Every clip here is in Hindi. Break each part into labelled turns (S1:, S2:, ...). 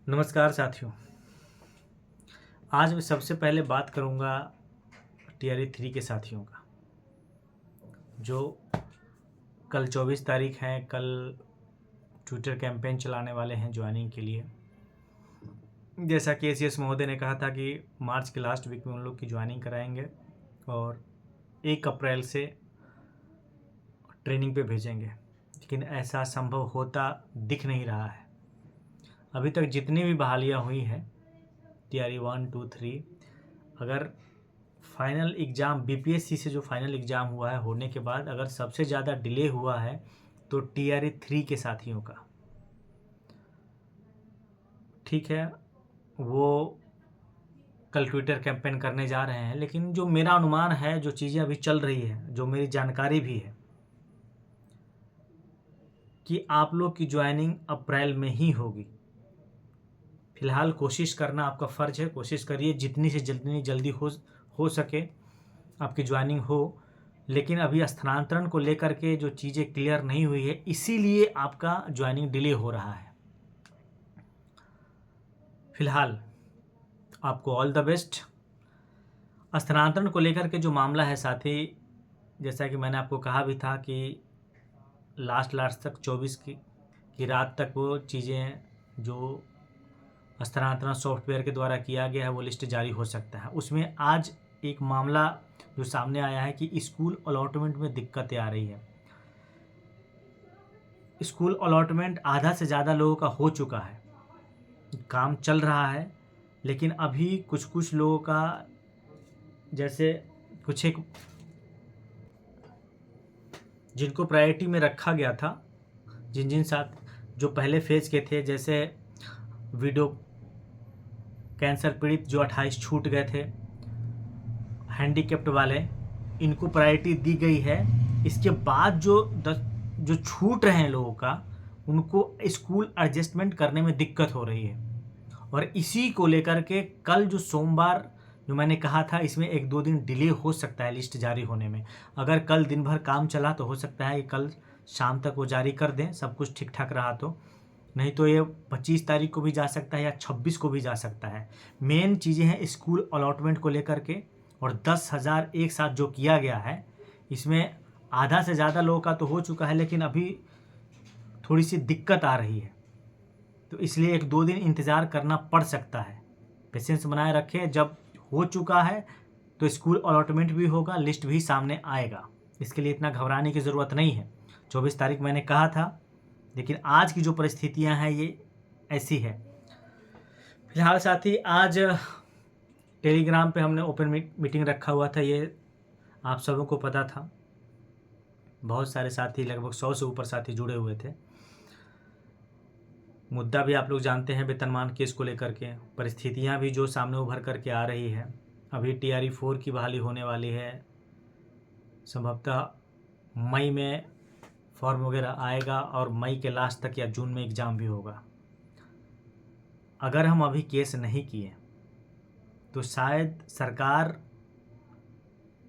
S1: नमस्कार साथियों। आज मैं सबसे पहले बात करूंगा टीआरई 3 के साथियों का, जो कल 24 तारीख है। कल ट्विटर कैंपेन चलाने वाले हैं ज्वाइनिंग के लिए। जैसा कि एसीएस महोदय ने कहा था कि मार्च के लास्ट वीक में उन लोग की ज्वाइनिंग कराएंगे और 1 अप्रैल से ट्रेनिंग पे भेजेंगे, लेकिन ऐसा संभव होता दिख नहीं रहा है। अभी तक जितनी भी बहालियाँ हुई हैं टीआरई 1, 2, 3, अगर फाइनल एग्ज़ाम बीपीएससी से जो फाइनल एग्ज़ाम हुआ है होने के बाद अगर सबसे ज़्यादा डिले हुआ है तो टीआरई 3 के साथियों का। ठीक है, वो कल ट्विटर कैंपेन करने जा रहे हैं, लेकिन जो मेरा अनुमान है, जो चीज़ें अभी चल रही है, जो मेरी जानकारी भी है कि आप लोग की ज्वाइनिंग अप्रैल में ही होगी। फिलहाल कोशिश करना आपका फ़र्ज़ है, कोशिश करिए जितनी से जितनी जल्दी हो सके आपकी ज्वाइनिंग हो। लेकिन अभी स्थानांतरण को लेकर के जो चीज़ें क्लियर नहीं हुई है, इसीलिए आपका ज्वाइनिंग डिले हो रहा है। फिलहाल आपको ऑल द बेस्ट। स्थानांतरण को लेकर के जो मामला है साथी, जैसा कि मैंने आपको कहा भी था कि लास्ट तक 24 की रात तक वो चीज़ें जो स्थानांतरण सॉफ्टवेयर के द्वारा किया गया है वो लिस्ट जारी हो सकता है। उसमें आज एक मामला जो सामने आया है कि स्कूल अलॉटमेंट में दिक्कतें आ रही है। स्कूल अलॉटमेंट आधा से ज़्यादा लोगों का हो चुका है, काम चल रहा है, लेकिन अभी कुछ कुछ लोगों का, जैसे कुछ एक जिनको प्रायोरिटी में रखा गया था, जिन साथ जो पहले फेज के थे, जैसे विडो कैंसर पीड़ित जो 28 छूट गए थे, हैंडीकेप्ट वाले, इनको प्रायोरिटी दी गई है। इसके बाद जो छूट रहे हैं लोगों का, उनको स्कूल एडजस्टमेंट करने में दिक्कत हो रही है। और इसी को लेकर के कल जो सोमवार जो मैंने कहा था, इसमें 1-2 दिन डिले हो सकता है लिस्ट जारी होने में। अगर कल दिन भर काम चला तो हो सकता है कि कल शाम तक वो जारी कर दें, सब कुछ ठीक ठाक रहा तो। नहीं तो ये 25 तारीख को भी जा सकता है या 26 को भी जा सकता है। मेन चीज़ें हैं स्कूल अलॉटमेंट को लेकर के, और 10,000 एक साथ जो किया गया है, इसमें आधा से ज़्यादा लोगों का तो हो चुका है, लेकिन अभी थोड़ी सी दिक्कत आ रही है, तो इसलिए 1-2 दिन इंतज़ार करना पड़ सकता है। पेशेंस बनाए रखें, जब हो चुका है तो स्कूल अलॉटमेंट भी होगा, लिस्ट भी सामने आएगा। इसके लिए इतना घबराने की ज़रूरत नहीं है। 24 तारीख मैंने कहा था, लेकिन आज की जो परिस्थितियां हैं ये ऐसी है। फिलहाल साथी, आज टेलीग्राम पे हमने ओपन मीटिंग रखा हुआ था, ये आप सबों को पता था। बहुत सारे साथी, लगभग 100 से ऊपर साथी जुड़े हुए थे। मुद्दा भी आप लोग जानते हैं, वेतनमान केस को लेकर के परिस्थितियां भी जो सामने उभर करके आ रही है। अभी टीआरई 4 की बहाली होने वाली है, संभवतः मई में फॉर्म वगैरह आएगा और मई के लास्ट तक या जून में एग्ज़ाम भी होगा। अगर हम अभी केस नहीं किए तो शायद सरकार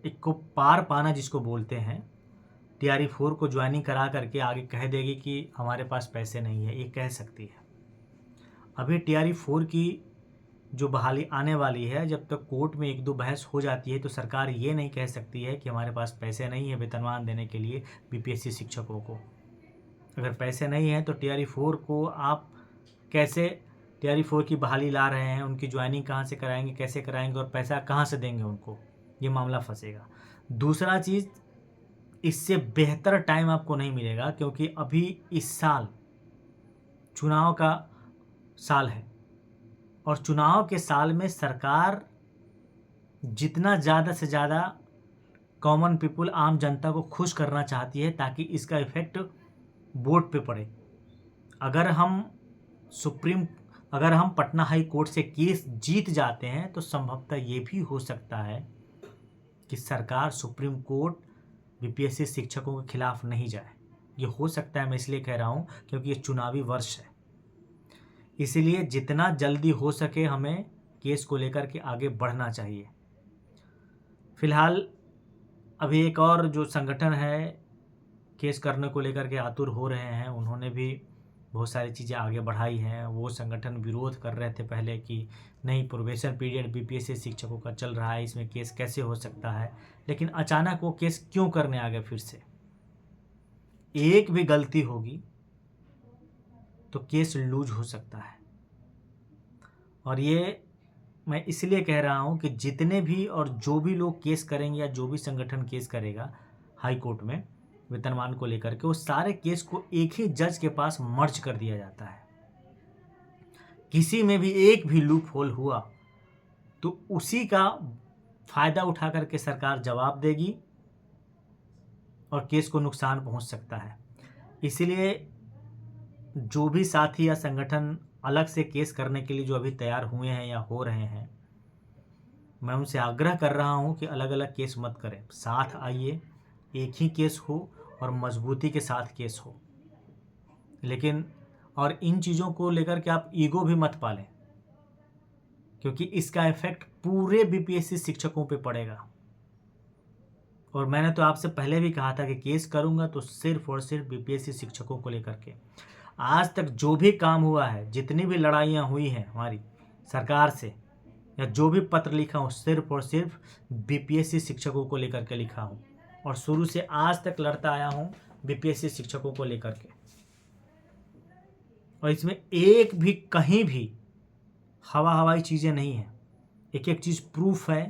S1: एक को पार पाना जिसको बोलते हैं, टीआरई 4 को ज्वाइनिंग करा करके आगे कह देगी कि हमारे पास पैसे नहीं है, ये कह सकती है। अभी टीआरई 4 की जो बहाली आने वाली है, जब तक कोर्ट में 1-2 बहस हो जाती है तो सरकार ये नहीं कह सकती है कि हमारे पास पैसे नहीं है वेतनमान देने के लिए बीपीएससी शिक्षकों को। अगर पैसे नहीं है तो टीआरई 4 को आप कैसे टीआरई 4 की बहाली ला रहे हैं, उनकी ज्वाइनिंग कहाँ से कराएंगे, कैसे कराएंगे और पैसा कहाँ से देंगे उनको, ये मामला फंसेगा। दूसरा चीज़, इससे बेहतर टाइम आपको नहीं मिलेगा, क्योंकि अभी इस साल चुनाव का साल है, और चुनाव के साल में सरकार जितना ज़्यादा से ज़्यादा कॉमन पीपुल, आम जनता को खुश करना चाहती है, ताकि इसका इफेक्ट वोट पे पड़े। अगर हम पटना हाई कोर्ट से केस जीत जाते हैं तो संभवतः ये भी हो सकता है कि सरकार सुप्रीम कोर्ट बीपीएससी शिक्षकों के खिलाफ नहीं जाए। ये हो सकता है, मैं इसलिए कह रहा हूँ क्योंकि ये चुनावी वर्ष है। इसीलिए जितना जल्दी हो सके हमें केस को लेकर के आगे बढ़ना चाहिए। फिलहाल अभी एक और जो संगठन है केस करने को लेकर के आतुर हो रहे हैं, उन्होंने भी बहुत सारी चीज़ें आगे बढ़ाई हैं। वो संगठन विरोध कर रहे थे पहले कि नहीं, प्रोबेशन पीरियड बीपीएससी शिक्षकों का चल रहा है, इसमें केस कैसे हो सकता है। लेकिन अचानक वो केस क्यों करने आ गए फिर से? एक भी गलती होगी तो केस लूज हो सकता है। और ये मैं इसलिए कह रहा हूँ कि जितने भी और जो भी लोग केस करेंगे या जो भी संगठन केस करेगा हाई कोर्ट में वेतनमान को लेकर के, वो सारे केस को एक ही जज के पास मर्ज कर दिया जाता है। किसी में भी एक भी लूप होल हुआ तो उसी का फायदा उठा करके सरकार जवाब देगी और केस को नुकसान पहुंच सकता है। इसलिए जो भी साथी या संगठन अलग से केस करने के लिए जो अभी तैयार हुए हैं या हो रहे हैं, मैं उनसे आग्रह कर रहा हूं कि अलग अलग केस मत करें, साथ आइए, एक ही केस हो और मजबूती के साथ केस हो। लेकिन और इन चीज़ों को लेकर के आप ईगो भी मत पालें, क्योंकि इसका इफेक्ट पूरे बीपीएससी शिक्षकों पे पड़ेगा। और मैंने तो आपसे पहले भी कहा था कि केस करूंगा तो सिर्फ और सिर्फ बीपीएससी शिक्षकों को लेकर के। आज तक जो भी काम हुआ है, जितनी भी लड़ाइयाँ हुई हैं हमारी सरकार से, या जो भी पत्र लिखा हूँ, सिर्फ और सिर्फ बीपीएससी शिक्षकों को लेकर के लिखा हूँ। और शुरू से आज तक लड़ता आया हूँ बीपीएससी शिक्षकों को लेकर के। और इसमें एक भी कहीं भी हवाई चीज़ें नहीं हैं। एक एक चीज़ प्रूफ है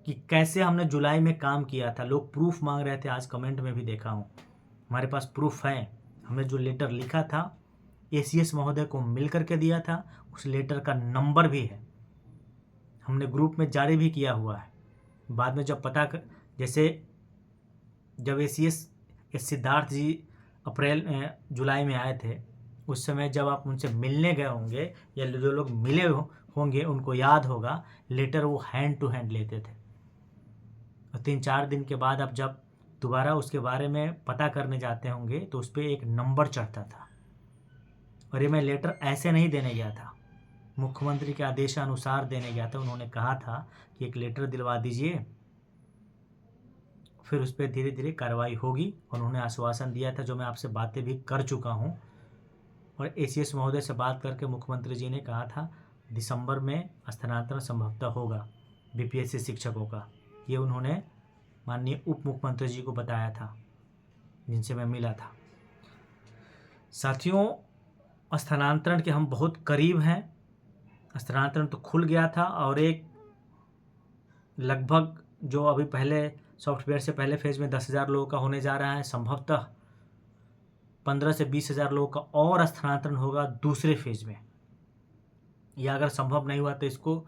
S1: कि कैसे हमने जुलाई में काम किया था। लोग प्रूफ मांग रहे थे, आज कमेंट में भी देखा हूँ। हमारे पास प्रूफ है। हमने जो लेटर लिखा था एसीएस महोदय को मिल करके दिया था, उस लेटर का नंबर भी है, हमने ग्रुप में जारी भी किया हुआ है। बाद में जब जैसे जब एसीएस सिद्धार्थ जी जुलाई में आए थे, उस समय जब आप उनसे मिलने गए होंगे या जो लोग मिले होंगे उनको याद होगा, लेटर वो हैंड टू हैंड लेते थे। और 3-4 दिन के बाद आप जब दोबारा उसके बारे में पता करने जाते होंगे तो उस पर एक नंबर चढ़ता था। और ये मैं लेटर ऐसे नहीं देने गया था, मुख्यमंत्री के आदेशानुसार देने गया था। उन्होंने कहा था कि एक लेटर दिलवा दीजिए, फिर उस पर धीरे धीरे कार्रवाई होगी। और उन्होंने आश्वासन दिया था, जो मैं आपसे बातें भी कर चुका हूँ। और एसीएस महोदय से बात करके मुख्यमंत्री जी ने कहा था दिसंबर में स्थानांतरण संभवतः होगा बीपीएससी शिक्षकों का। ये उन्होंने माननीय उप मुख्यमंत्री जी को बताया था, जिनसे मैं मिला था। साथियों, स्थानांतरण के हम बहुत करीब हैं। स्थानांतरण तो खुल गया था और एक लगभग जो अभी पहले सॉफ्टवेयर से पहले फेज में 10,000 लोगों का होने जा रहा है, संभवतः 15 से 20,000 लोगों का और स्थानांतरण होगा दूसरे फेज में। या अगर संभव नहीं हुआ तो इसको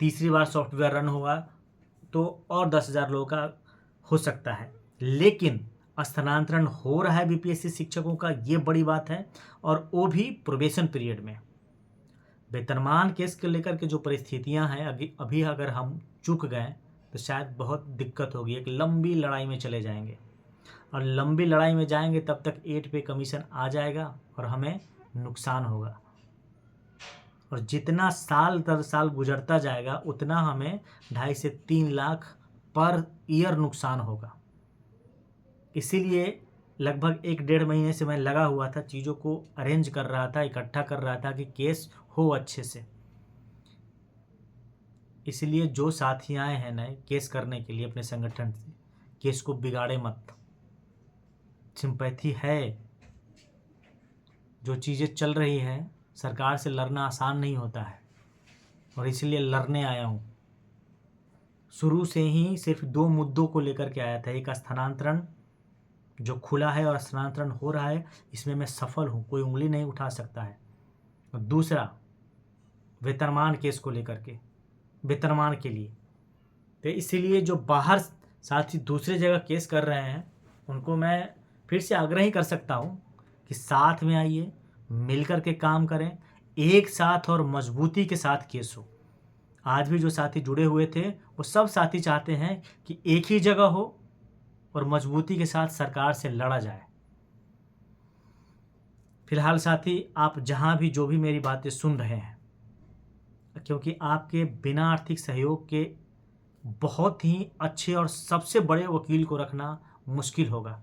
S1: तीसरी बार सॉफ्टवेयर रन होगा तो और 10,000 लोगों का हो सकता है। लेकिन स्थानांतरण हो रहा है बीपीएससी शिक्षकों का, ये बड़ी बात है। और वो भी प्रोबेशन पीरियड में। वेतनमान केस के लेकर के जो परिस्थितियां हैं, अभी अगर हम चूक गए तो शायद बहुत दिक्कत होगी। एक लंबी लड़ाई में चले जाएंगे, और लंबी लड़ाई में जाएंगे तब तक 8 पे कमीशन आ जाएगा और हमें नुकसान होगा। और जितना साल दर साल गुजरता जाएगा उतना हमें 2.5 से 3 लाख पर ईयर नुकसान होगा। इसीलिए लगभग 1-1.5 महीने से मैं लगा हुआ था, चीज़ों को अरेंज कर रहा था, इकट्ठा कर रहा था कि केस हो अच्छे से। इसलिए जो साथी आए हैं नए केस करने के लिए अपने संगठन से, केस को बिगाड़े मत। सिंपैथी है, जो चीज़ें चल रही हैं, सरकार से लड़ना आसान नहीं होता है और इसलिए लड़ने आया हूँ। शुरू से ही सिर्फ 2 मुद्दों को लेकर के आया था। एक स्थानांतरण जो खुला है और स्थानांतरण हो रहा है, इसमें मैं सफल हूँ, कोई उंगली नहीं उठा सकता है। और दूसरा वेतनमान केस को लेकर के, वेतनमान के लिए। तो इसीलिए जो बाहर साथी दूसरी जगह केस कर रहे हैं उनको मैं फिर से आग्रह ही कर सकता हूँ कि साथ में आइए, मिल कर के काम करें, एक साथ और मजबूती के साथ केस हो। आज भी जो साथी जुड़े हुए थे वो सब साथी चाहते हैं कि एक ही जगह हो और मजबूती के साथ सरकार से लड़ा जाए। फिलहाल साथी, आप जहाँ भी जो भी मेरी बातें सुन रहे हैं, क्योंकि आपके बिना आर्थिक सहयोग के बहुत ही अच्छे और सबसे बड़े वकील को रखना मुश्किल होगा।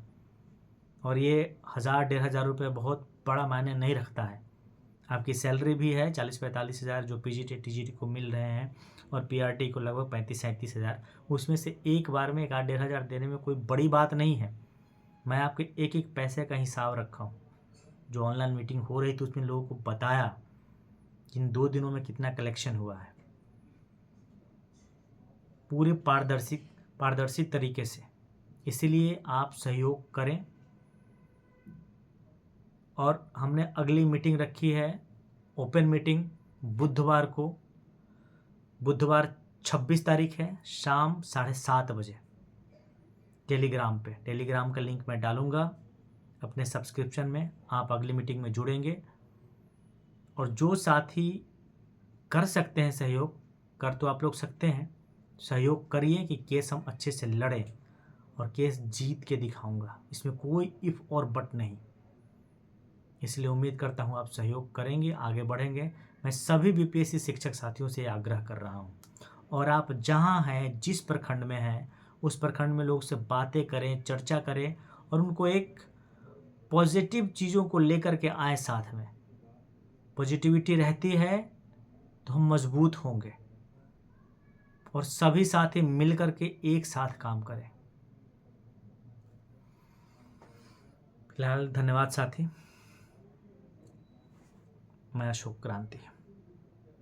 S1: और ये 1,000-1,500 रुपये बहुत बड़ा मायने नहीं रखता है। आपकी सैलरी भी है 40-45 हज़ार जो पीजीटी टीजीटी को मिल रहे हैं, और पीआरटी को लगभग 35-37 हज़ार। उसमें से एक बार में 1-1.5 हज़ार देने में कोई बड़ी बात नहीं है। मैं आपके एक एक पैसे का हिसाब रखा हूँ। जो ऑनलाइन मीटिंग हो रही थी उसमें लोगों को बताया कि इन 2 दिनों में कितना कलेक्शन हुआ है, पूरे पारदर्शी तरीके से। इसीलिए आप सहयोग करें। और हमने अगली मीटिंग रखी है ओपन मीटिंग बुधवार 26 तारीख है, शाम 7:30 बजे टेलीग्राम पे। टेलीग्राम का लिंक मैं डालूंगा अपने सब्सक्रिप्शन में। आप अगली मीटिंग में जुड़ेंगे, और जो साथी कर सकते हैं सहयोग, कर तो आप लोग सकते हैं, सहयोग करिए कि केस हम अच्छे से लड़ें, और केस जीत के दिखाऊंगा। इसमें कोई इफ़ और बट नहीं। इसलिए उम्मीद करता हूँ आप सहयोग करेंगे, आगे बढ़ेंगे। मैं सभी बीपीएससी शिक्षक साथियों से आग्रह कर रहा हूँ, और आप जहाँ हैं, जिस प्रखंड में हैं, उस प्रखंड में लोग से बातें करें, चर्चा करें, और उनको एक पॉजिटिव चीज़ों को लेकर के आए। साथ में पॉजिटिविटी रहती है तो हम मजबूत होंगे, और सभी साथी मिल करके एक साथ काम करें। फिलहाल धन्यवाद साथी। मैं अशोक क्रांति।